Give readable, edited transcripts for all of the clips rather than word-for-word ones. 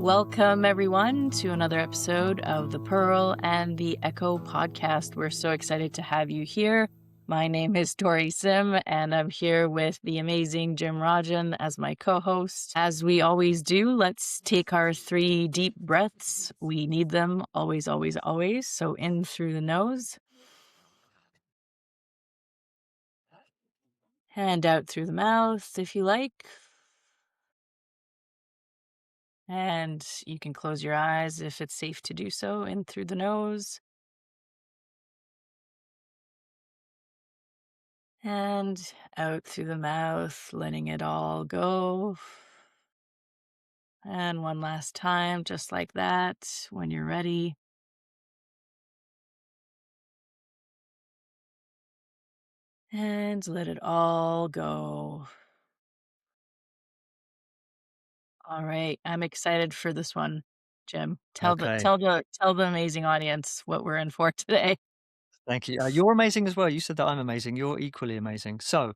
Welcome, everyone, to another episode of the Pearl and the Echo podcast. We're so excited to have you here. My name is Dori Sim, and I'm here with the amazing Jim Rajan as my co-host. As we always do, let's take our 3 deep breaths. We need them always, always, always. So in through the nose and out through the mouth, if you like. And you can close your eyes if it's safe to do so, in through the nose. And out through the mouth, letting it all go. And one last time, just like that, when you're ready. And let it all go. All right, I'm excited for this one, Jim. Tell the Okay, tell the tell the amazing audience what we're in for today. thank you. You're amazing as well. You said that I'm amazing. You're equally amazing. So,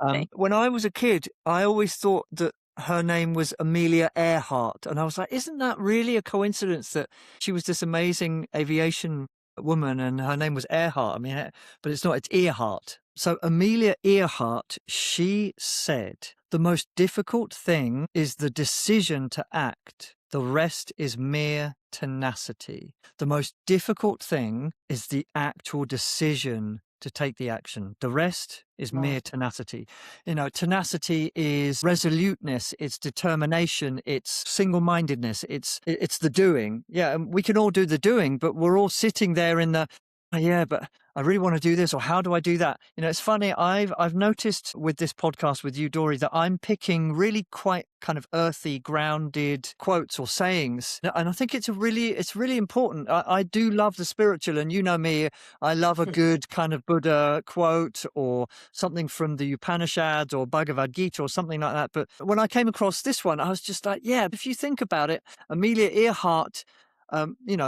Thank when I was a kid, I always thought that her name was Amelia Earhart, and I was like, "Isn't that really a coincidence that she was this amazing aviation woman and her name was Earhart?" I mean, but it's not. It's Earhart. So Amelia Earhart, she said, "The most difficult thing is the decision to act. The rest is mere tenacity. The most difficult thing is the actual decision to take the action. The rest is you. mere tenacity." You know, tenacity is resoluteness, it's determination, it's single-mindedness, it's the doing. Yeah, and we can all do the doing, but we're all sitting there in the, "Oh, yeah, but I really want to do this," or "How do I do that?" You know, it's funny. I've noticed with this podcast with you, Dory, that I'm picking really quite kind of earthy, grounded quotes or sayings, and I think it's really important. I do love the spiritual, and you know me, I love a good kind of Buddha quote or something from the Upanishads or Bhagavad Gita or something like that. But when I came across this one, I was just like, yeah, if you think about it, Amelia Earhart,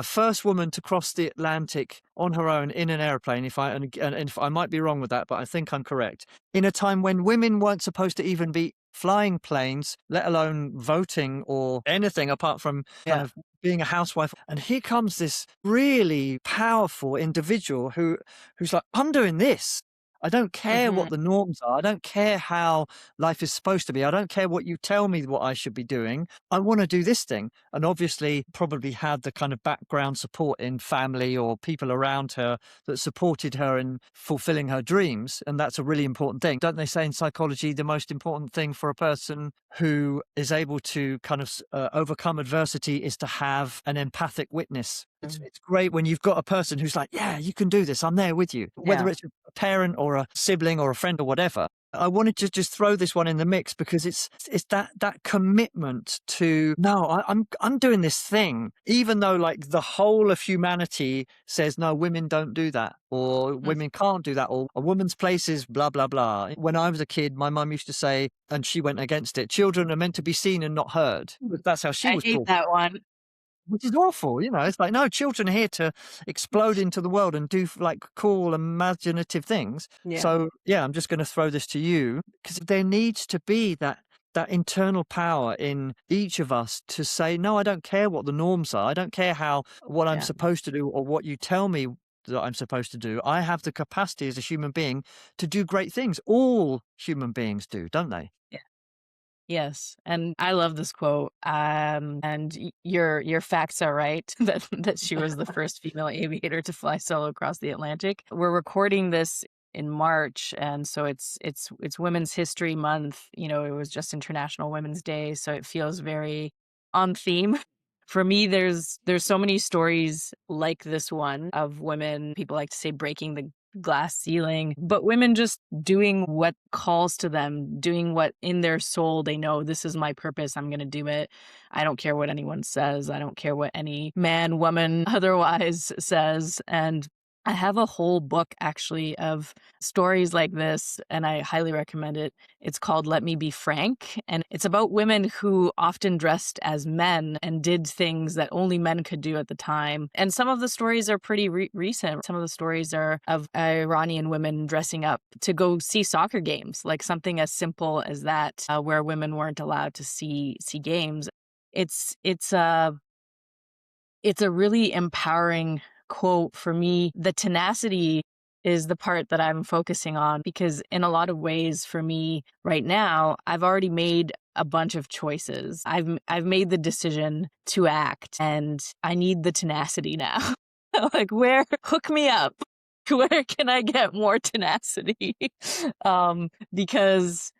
first woman to cross the Atlantic on her own in an airplane. And if I might be wrong with that, but I think I'm correct. In a time when women weren't supposed to even be flying planes, let alone voting or anything apart from kind Yeah. of being a housewife. And here comes this really powerful individual who's like, "I'm doing this. I don't care Hmm. what the norms are. I don't care how life is supposed to be. I don't care what you tell me what I should be doing. I want to do this thing." And obviously probably had the kind of background support in family or people around her that supported her in fulfilling her dreams. And that's a really important thing. Don't they say in psychology, the most important thing for a person who is able to kind of overcome adversity is to have an empathic witness. It's great when you've got a person who's like, "Yeah, you can do this. I'm there with you." Whether Yeah. it's a parent or a sibling or a friend or whatever. I wanted to just throw this one in the mix because it's that commitment to, no, I'm doing this thing, even though like the whole of humanity says no, women don't do that, or Mm. women can't do that, or a woman's place is blah blah blah. When I was a kid, my mum used to say, and she went against it, "Children are meant to be seen and not heard." That's how she I was hate brought. that one. Which is awful, you know. It's like, no, children are here to explode into the world and do like cool, imaginative things. Yeah. So yeah, I'm just going to throw this to you because there needs to be that internal power in each of us to say, no, I don't care what the norms are. I don't care what I'm Yeah. supposed to do or what you tell me that I'm supposed to do. I have the capacity as a human being to do great things. All human beings do, don't they? Yeah. Yes, and I love this quote. And your facts are right that she was the first female aviator to fly solo across the Atlantic. We're recording this in March, and so it's Women's History Month. You know, it was just International Women's Day, so it feels very on theme. For me, there's so many stories like this one of women. People like to say breaking the glass ceiling, but women just doing what calls to them, doing what in their soul they know, this is my purpose, I'm going to do it. I don't care what anyone says. I don't care what any man, woman otherwise says. And I have a whole book actually of stories like this, and I highly recommend it. It's called Let Me Be Frank, and it's about women who often dressed as men and did things that only men could do at the time. And some of the stories are pretty recent. Some of the stories are of Iranian women dressing up to go see soccer games, like something as simple as that, where women weren't allowed to see games. it's a really empowering quote for me. The tenacity is the part that I'm focusing on, because in a lot of ways for me right now, I've already made a bunch of choices. I've made the decision to act, and I need the tenacity now. Like, where, hook me up. Where can I get more tenacity? Because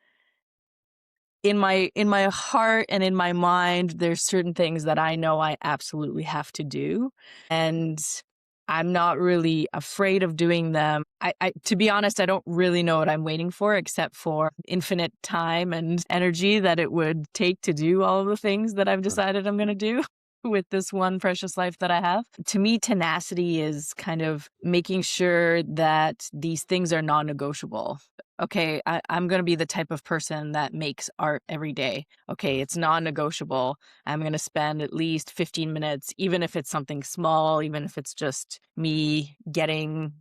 in my heart and in my mind, there's certain things that I know I absolutely have to do, and I'm not really afraid of doing them. I to be honest, I don't really know what I'm waiting for, except for infinite time and energy that it would take to do all of the things that I've decided I'm going to do with this one precious life that I have. To me, tenacity is kind of making sure that these things are non-negotiable. Okay, I'm going to be the type of person that makes art every day. Okay, it's non-negotiable. I'm going to spend at least 15 minutes, even if it's something small, even if it's just me getting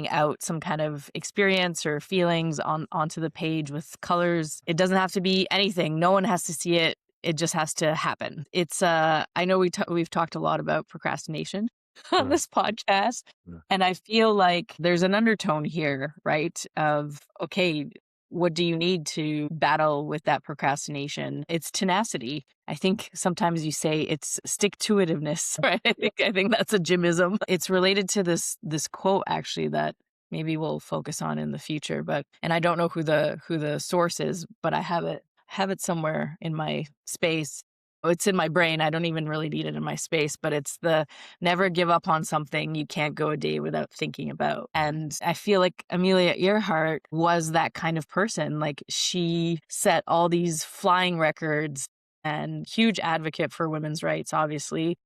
out some kind of experience or feelings onto the page with colors. It doesn't have to be anything. No one has to see it. It just has to happen. It's I know we've talked a lot about procrastination on this podcast. Yeah. And I feel like there's an undertone here, right? Of, okay, what do you need to battle with that procrastination? It's tenacity. I think sometimes you say it's stick-to-itiveness, right? I think that's a Jimism. It's related to this quote actually that maybe we'll focus on in the future, and I don't know who the source is, but I have it somewhere in my space. Oh, it's in my brain. I don't even really need it in my space, but it's the never give up on something you can't go a day without thinking about. And I feel like Amelia Earhart was that kind of person. Like, she set all these flying records, and huge advocate for women's rights, obviously.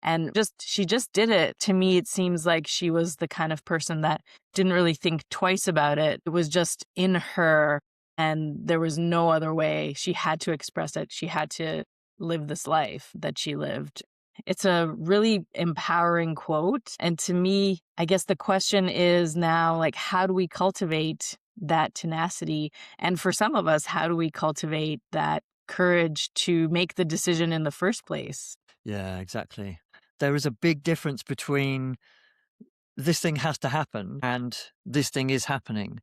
And she just did it. To me, it seems like she was the kind of person that didn't really think twice about it. It was just in her, and there was no other way. She had to express it. She had to live this life that she lived. It's a really empowering quote. And to me, I guess the question is now, like, how do we cultivate that tenacity? And for some of us, how do we cultivate that courage to make the decision in the first place? Yeah, exactly. There is a big difference between this thing has to happen and this thing is happening.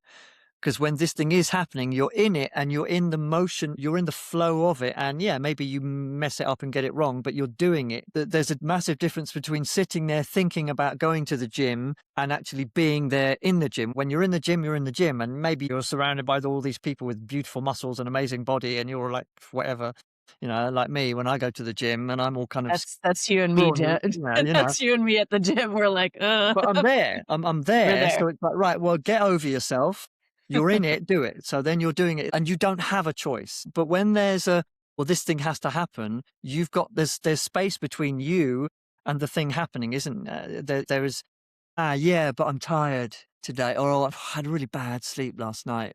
Because when this thing is happening, you're in it and you're in the motion, you're in the flow of it. And yeah, maybe you mess it up and get it wrong, but you're doing it. There's a massive difference between sitting there thinking about going to the gym and actually being there in the gym. When you're in the gym, you're in the gym, and maybe you're surrounded by all these people with beautiful muscles and amazing body, and you're like, whatever. Like me, when I go to the gym and I'm all kind of That's you and me, scrawny, Jen. That's you and me at the gym. We're like, but I'm there. I'm we're there. there. So it's like, right, well, get over yourself. You're in it, do it. So then you're doing it and you don't have a choice. But when there's well, this thing has to happen, there's space between you and the thing happening, isn't there? There is, yeah, but I'm tired today. Or, oh, I've had a really bad sleep last night.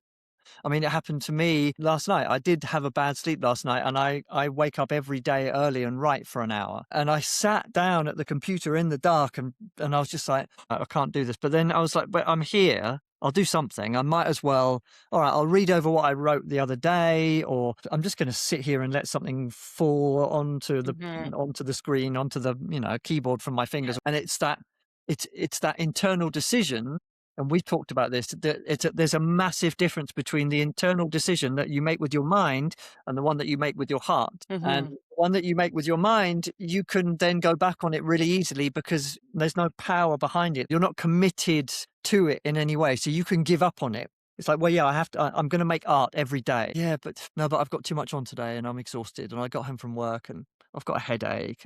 I mean, it happened to me last night. I did have a bad sleep last night, and I wake up every day early and write for an hour. And I sat down at the computer in the dark, and I was just like, I can't do this. But then I was like, but I'm here. I'll do something. I might as well. All right, I'll read over what I wrote the other day, or I'm just going to sit here and let something fall Mhm. onto the screen, onto the keyboard from my fingers. And it's that internal decision, and we've talked about this, that there's a massive difference between the internal decision that you make with your mind and the one that you make with your heart. And Mhm. the one that you make with your mind, you can then go back on it really easily because there's no power behind it. You're not committed to it in any way, so you can give up on it. It's like, well, yeah, I'm going to make art every day. Yeah, but no, but I've got too much on today and I'm exhausted and I got home from work and I've got a headache,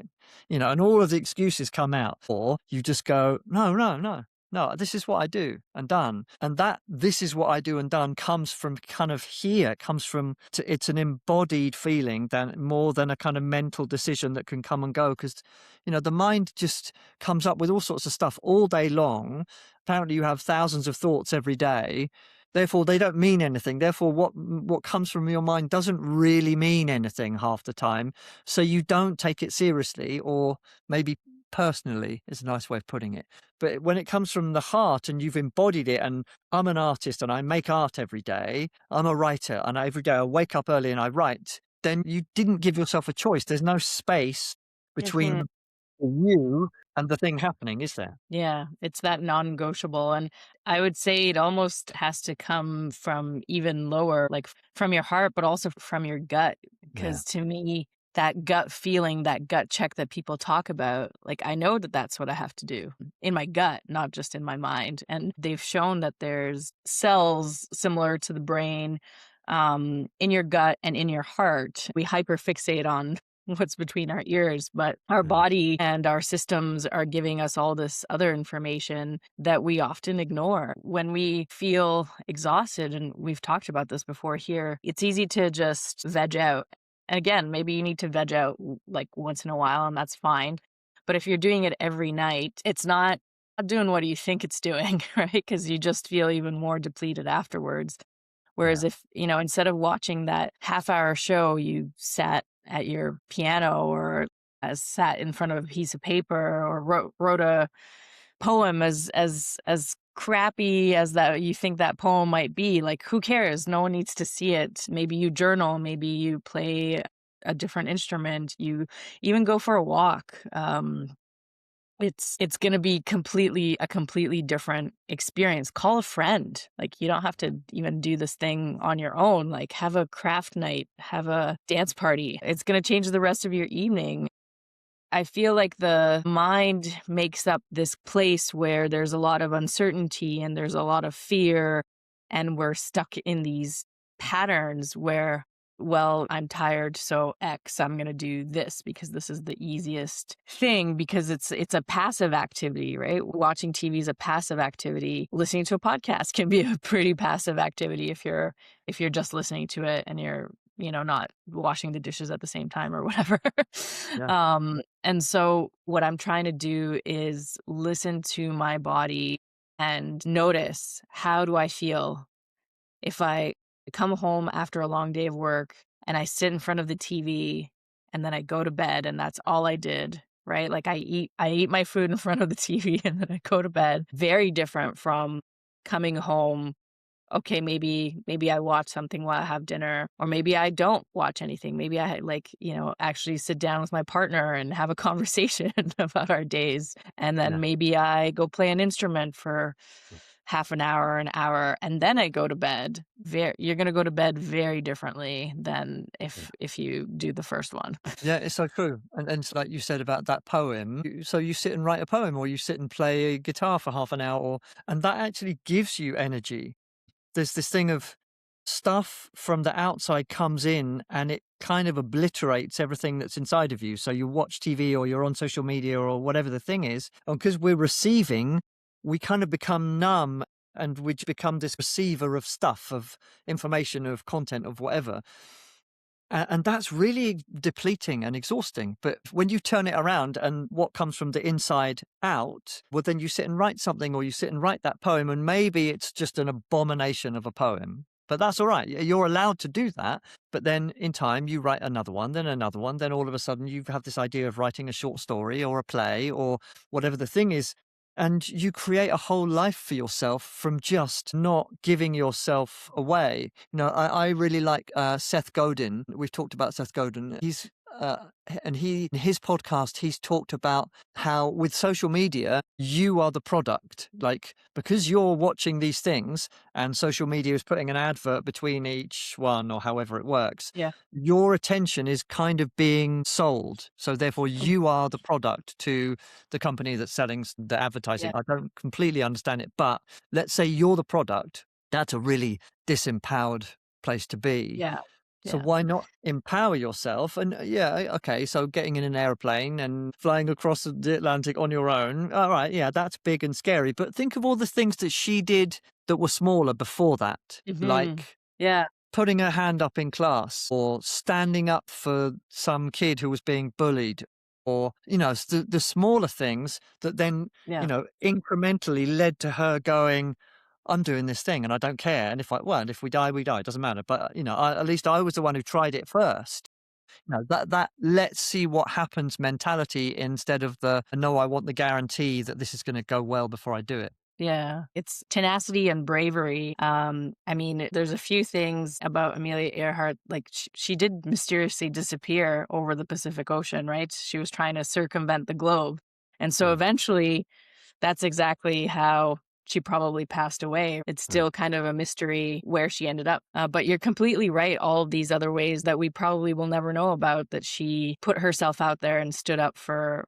and all of the excuses come out. Or you just go, no, no, no, no, this is what I do and done. And that this is what I do and done comes from kind of here, it's an embodied feeling more than a kind of mental decision that can come and go. Because, the mind just comes up with all sorts of stuff all day long. Apparently you have thousands of thoughts every day. Therefore, they don't mean anything. Therefore, what comes from your mind doesn't really mean anything half the time. So you don't take it seriously, or maybe personally is a nice way of putting it. But when it comes from the heart and you've embodied it, and I'm an artist and I make art every day, I'm a writer, and every day I wake up early and I write, then you didn't give yourself a choice. There's no space Mhm. between you and the thing happening, is there? Yeah, it's that non-negotiable, and I would say it almost has to come from even lower, like, from your heart, but also from your gut. Yeah. Because to me, that gut feeling, that gut check that people talk about, like, I know that that's what I have to do in my gut, not just in my mind, and they've shown that there's cells similar to the brain, in your gut and in your heart. We hyperfixate on what's between our ears, but our Yeah. body and our systems are giving us all this other information that we often ignore. When we feel exhausted, and we've talked about this before here, it's easy to just veg out. And again, maybe you need to veg out like once in a while, and that's fine. But if you're doing it every night, it's not doing what you think it's doing, right? Because you just feel even more depleted afterwards. Whereas Yeah. if, instead of watching that half-hour show, you sat at your piano or sat in front of a piece of paper or wrote a poem, as crappy as that you think that poem might be, like, who cares? No one needs to see it. Maybe you journal, maybe you play a different instrument, you even go for a walk. It's gonna be a completely different experience. Call a friend. Like, you don't have to even do this thing on your own. Like, have a craft night, have a dance party. It's gonna change the rest of your evening. I feel like the mind makes up this place where there's a lot of uncertainty and there's a lot of fear, and we're stuck in these patterns where, well, I'm tired, so X, I'm going to do this because this is the easiest thing because it's a passive activity, right? Watching TV is a passive activity. Listening to a podcast can be a pretty passive activity if you're just listening to it and you're not washing the dishes at the same time or whatever. Yeah. And so what I'm trying to do is listen to my body and notice, how do I feel if I come home after a long day of work and I sit in front of the TV and then I go to bed and that's all I did, right? Like, I eat my food in front of the TV and then I go to bed. Very different from coming home. Okay, maybe I watch something while I have dinner, or maybe I don't watch anything. Maybe I, like, actually sit down with my partner and have a conversation about our days. And then Yeah. maybe I go play an instrument for half an hour, and then I go to bed. You're gonna go to bed very differently than Yeah. if you do the first one. Yeah, it's so true. And it's like you said about that poem. So you sit and write a poem, or you sit and play a guitar for half an hour, and that actually gives you energy. There's this thing of stuff from the outside comes in and it kind of obliterates everything that's inside of you. So you watch TV or you're on social media or whatever the thing is. And because we're receiving, we kind of become numb and we become this receiver of stuff, of information, of content, of whatever. And that's really depleting and exhausting. But when you turn it around and what comes from the inside out, well, then you sit and write something, or you sit and write that poem, and maybe it's just an abomination of a poem. But that's all right. You're allowed to do that. But then in time, you write another one, then another one. Then all of a sudden, you have this idea of writing a short story or a play or whatever the thing is. And you create a whole life for yourself from just not giving yourself away. I really like Seth Godin. We've talked about Seth Godin. In his podcast, he's talked about how with social media, you are the product. Like, because you're watching these things and social media is putting an advert between each one or however it works, Yeah. your attention is kind of being sold. So therefore, Mhm. you are the product to the company that's selling the Yeah. advertising. I don't completely understand it, but let's say you're the product. That's a really disempowered place to be. Yeah. So Yeah. why not empower yourself? And yeah, okay, so getting in an airplane and flying across the Atlantic on your own. All right, yeah, that's big and scary. But think of all the things that she did that were smaller before that, Mhm. like Yeah. putting her hand up in class or standing up for some kid who was being bullied, or the smaller things that then Yeah. incrementally led to her going, I'm doing this thing and I don't care, and if we die we die, it doesn't matter. But at least I was the one who tried it first. That let's see what happens mentality, instead of the no, I want the guarantee that this is going to go well before I do it. Yeah, it's tenacity and bravery. I mean, there's a few things about Amelia Earhart, like she did mysteriously disappear over the Pacific Ocean, right? She was trying to circumvent the globe. And so Mm, eventually that's exactly how she probably passed away. It's mm, still kind of a mystery where she ended up. But you're completely right. All of these other ways that we probably will never know about, that she put herself out there and stood up for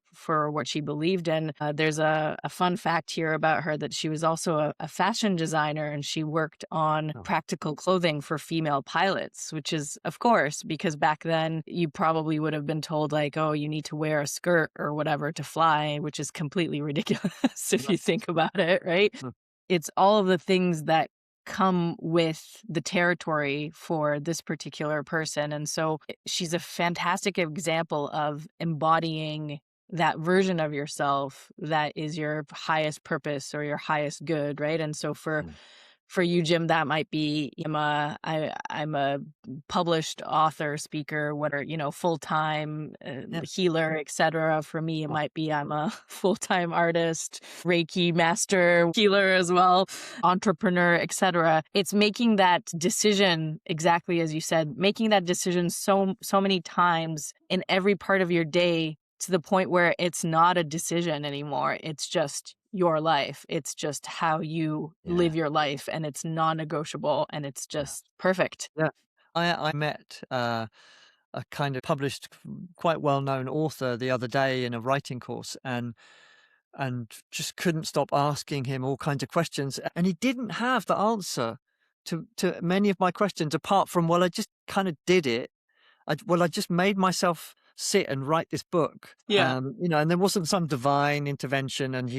what she believed in. There's a fun fact here about her, that she was also a fashion designer, and she worked on oh, practical clothing for female pilots, which is, of course, because back then you probably would have been told, like, oh, you need to wear a skirt or whatever to fly, which is completely ridiculous if no, you think about it, right? mm, It's all of the things that come with the territory for this particular person. And so she's a fantastic example of embodying that version of yourself that is your highest purpose or your highest good, right? And so mm, for you, Jim, that might be I'm a published author, speaker, what are, full-time yeah, healer, etc. For me, it oh, might be I'm a full-time artist, Reiki master, healer as well, entrepreneur, etc. It's making that decision, exactly as you said, making that decision so many times in every part of your day, to the point where it's not a decision anymore. It's just your life. It's just how you yeah, live your life, and it's non-negotiable, and it's yeah, just perfect. yeah. I met a kind of published, quite well known author the other day in a writing course, and just couldn't stop asking him all kinds of questions, and he didn't have the answer to many of my questions, apart from, well, I just kind of did it. I just made myself sit and write this book, Yeah. and there wasn't some divine intervention, and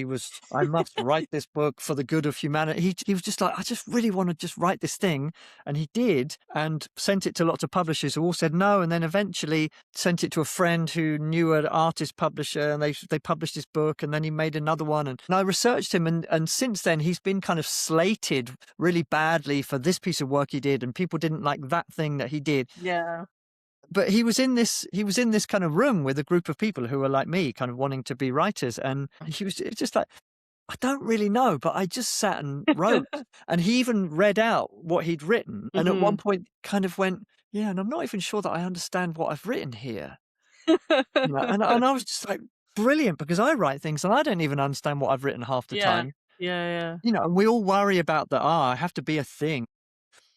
I must write this book for the good of humanity. He was just like, I just really want to just write this thing, and he did, and sent it to lots of publishers who all said no, and then eventually sent it to a friend who knew an artist publisher, and they published his book, and then he made another one, and I researched him, and since then he's been kind of slated really badly for this piece of work he did, and people didn't like that thing that he did. Yeah. But he was in this kind of room with a group of people who were like me, kind of wanting to be writers, and it's just like, I don't really know, but I just sat and wrote. And he even read out what he'd written, and at one Mhm. point kind of went, yeah, and I'm not even sure that I understand what I've written here. And I was just like, brilliant, because I write things and I don't even understand what I've written half the Yeah. time. Yeah, yeah. And we all worry about that. I have to be a thing.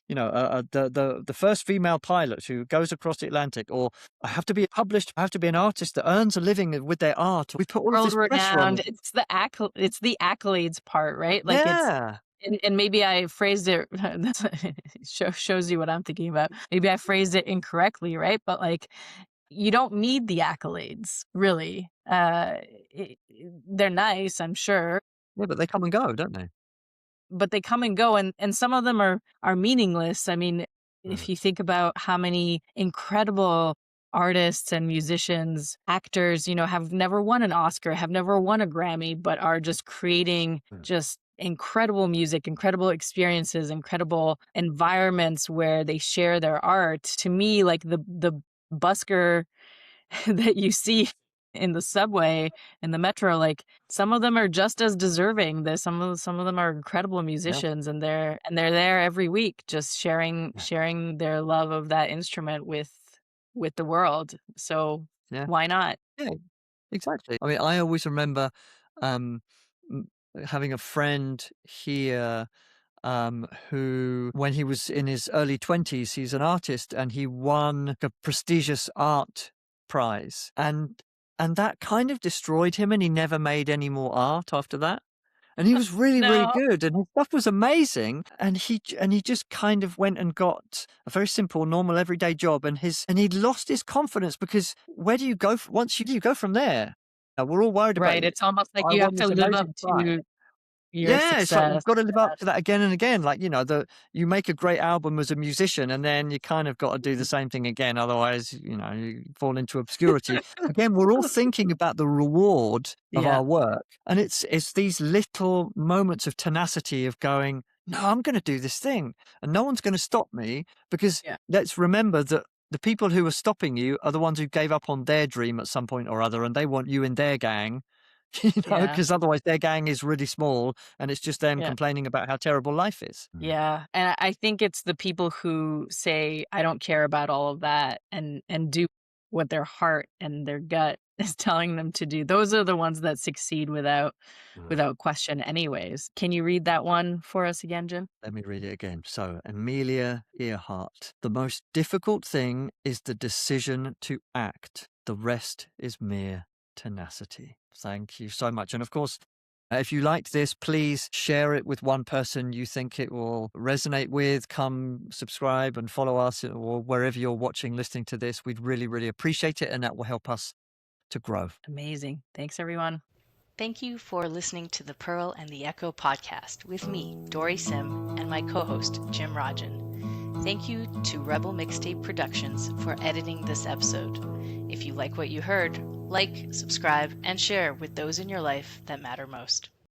The first female pilot who goes across the Atlantic, or I have to be published, I have to be an artist that earns a living with their art. We put all of World this pressure on renowned. them. It's the accolades part, right? Like, it's Yeah. and maybe I phrased it that's shows you what I'm thinking about. Maybe I phrased it incorrectly, right? But, like, you don't need the accolades, really. They're nice, I'm sure, Yeah, but they come and go, don't they? but they come and go, and some of them are meaningless. I mean, Mm, if you think about how many incredible artists and musicians, actors, have never won an Oscar, have never won a Grammy, but are just creating mm, just incredible music, incredible experiences, incredible environments where they share their art. To me, like the busker that you see in the subway, in the metro, like, some of them are just as deserving. There's some of them are incredible yeah, musicians, and they're there every week, just yeah, sharing their love of that instrument with the world. So yeah, why not? yeah, exactly. I mean, I always remember um, m- having a friend here who, when he was in his early 20s, he's an artist, and he won a prestigious art prize. And that kind of destroyed him, and he never made any more art after that. And he was really, really No. good, and his stuff was amazing. And he just kind of went and got a very simple, normal, everyday job, and he lost his confidence, because where do you go once you go from there? We're all worried about. Right, it's almost like I you have won to this live up amazing prize. to your Yeah, it's like you've success. got to live up Yes. to that again and again. Like, you make a great album as a musician, and then you kind of got to do the same thing again. Otherwise, you fall into obscurity. Again, we're all thinking about the reward of Yeah, our work. And it's these little moments of tenacity of going, no, I'm going to do this thing, and no one's going to stop me, because yeah. let's remember that the people who are stopping you are the ones who gave up on their dream at some point or other, and they want you in their gang. Yeah. because otherwise their gang is really small and it's just them Yeah. complaining about how terrible life is. Yeah. And I think it's the people who say, I don't care about all of that and do what their heart and their gut is telling them to do. Those are the ones that succeed without question anyways. Can you read that one for us again, Jim? Let me read it again. So, Amelia Earhart. The most difficult thing is the decision to act. The rest is mere tenacity. Thank you so much. And of course, if you liked this, please share it with one person you think it will resonate with. Come subscribe and follow us or wherever you're watching, listening to this. We'd really, really appreciate it. And that will help us to grow. Amazing. Thanks, everyone. Thank you for listening to the Pearl and the Echo podcast with me, Dori Sim, and my co-host, Jim Rajan. Thank you to Rebel Mixtape Productions for editing this episode. If you like what you heard, like, subscribe, and share with those in your life that matter most.